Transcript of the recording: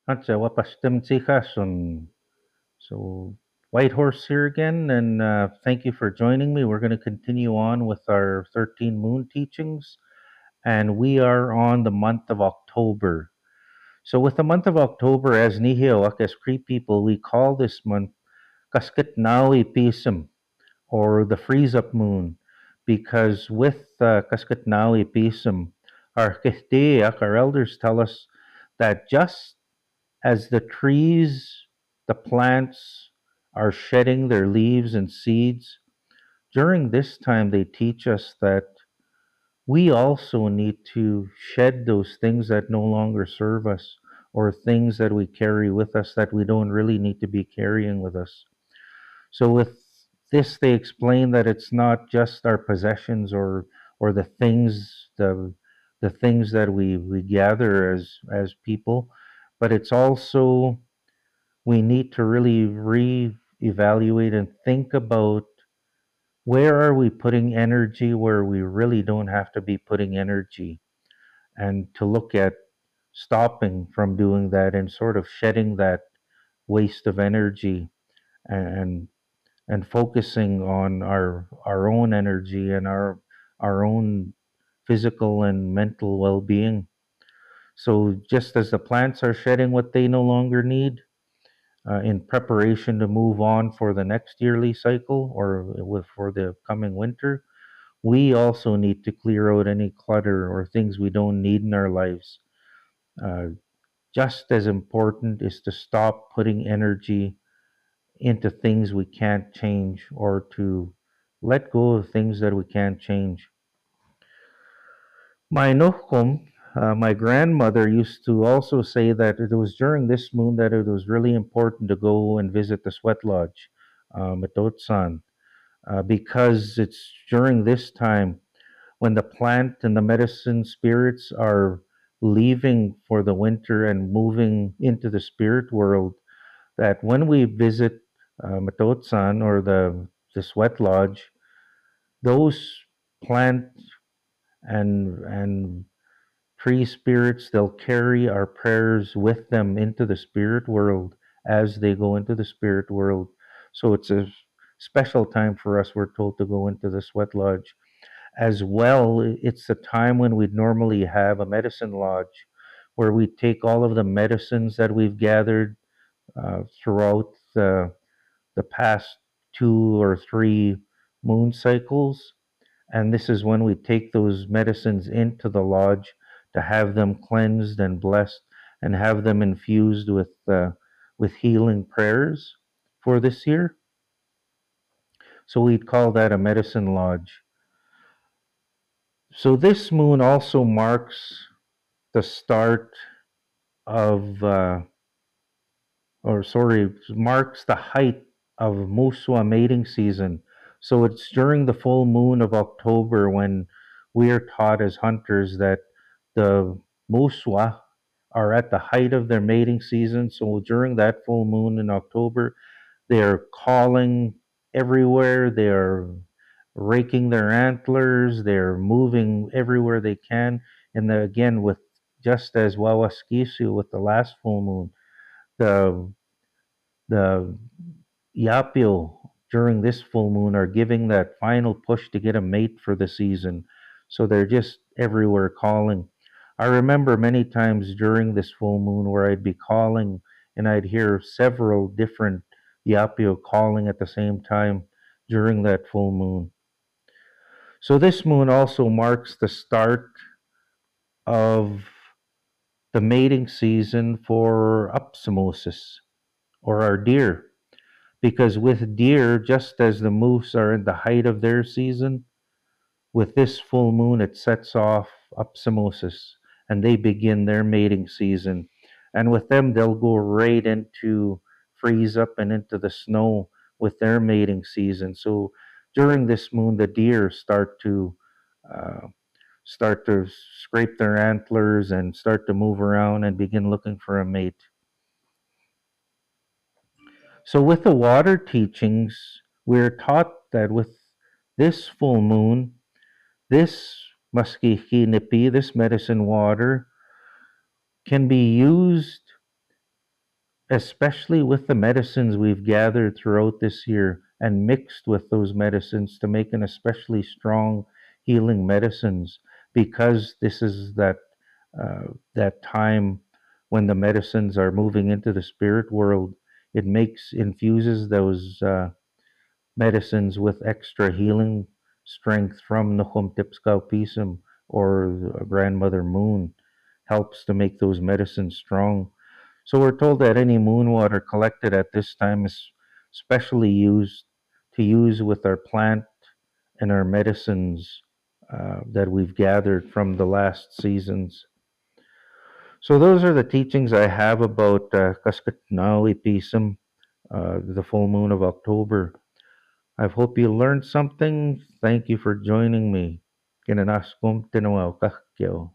Atsa wapastem tikasun. So Whitehorse here again, and thank you for joining me. We're going to continue on with our 13 moon teachings, and we are on the month of October. So with the month of October, as Nihiawak, as Cree people, we call this month Kaskatnawi Pisum, or the freeze up moon, because with Kaskatnawi Pisum, our Kihtiyak, our elders tell us that just as the trees, the plants are shedding their leaves and seeds, during this time they teach us that we also need to shed those things that no longer serve us or things that we carry with us that we don't really need to be carrying with us. So with this they explain that it's not just our possessions or the things that we gather as people, but it's also we need to really re-evaluate and think about where are we putting energy where we really don't have to be putting energy, and to look at stopping from doing that and sort of shedding that waste of energy, and and focusing on our own energy and our own physical and mental well-being. So just as the plants are shedding what they no longer need, in preparation to move on for the next yearly cycle or for the coming winter, we also need to clear out any clutter or things we don't need in our lives. Uh, just as important is to stop putting energy into things we can't change or to let go of things that we can't change. My nohkom, my grandmother used to also say that it was during this moon that it was really important to go and visit the sweat lodge, Matotsan, because it's during this time when the plant and the medicine spirits are leaving for the winter and moving into the spirit world. That when we visit Matotsan or the sweat lodge, those plant and tree spirits, they'll carry our prayers with them into the spirit world as they go into the spirit world. So it's a special time for us, we're told, to go into the sweat lodge. As well, it's the time when we'd normally have a medicine lodge where we take all of the medicines that we've gathered throughout the past 2 or 3 moon cycles, and this is when we take those medicines into the lodge to have them cleansed and blessed and have them infused with healing prayers for this year. So we'd call that a medicine lodge. So this moon also marks the start of, or sorry, marks the height of Muswa mating season. So it's during the full moon of October when we are taught as hunters that the Muswa are at the height of their mating season. So during that full moon in October, they're calling everywhere. They're raking their antlers. They're moving everywhere they can. And again, with just as Wawaskisu with the last full moon, the the Yapio during this full moon are giving that final push to get a mate for the season. So they're just everywhere calling. I remember many times during this full moon where I'd be calling and I'd hear several different Yapio calling at the same time during that full moon. So this moon also marks the start of the mating season for Upsimosis, or our deer. Because with deer, just as the moose are in the height of their season, with this full moon, it sets off Upsimosis and they begin their mating season. And with them, they'll go right into freeze up and into the snow with their mating season. So during this moon, the deer uh, start to scrape their antlers and start to move around and begin looking for a mate. So, with the water teachings, we're taught that with this full moon, this maskiki nipi, this medicine water, can be used especially with the medicines we've gathered throughout this year and mixed with those medicines to make an especially strong healing medicines, because this is that time when the medicines are moving into the spirit world. It makes infuses those medicines with extra healing strength from Nukum Tipskaupism, or Grandmother Moon, helps to make those medicines strong. So we're told that any moon water collected at this time is specially used to use with our plant and our medicines that we've gathered from the last seasons. So those are the teachings I have about Kaskatnawi Pisum, the full moon of October. I hope you learned something. Thank you for joining me. Kinanaskum tinawaw kakyo.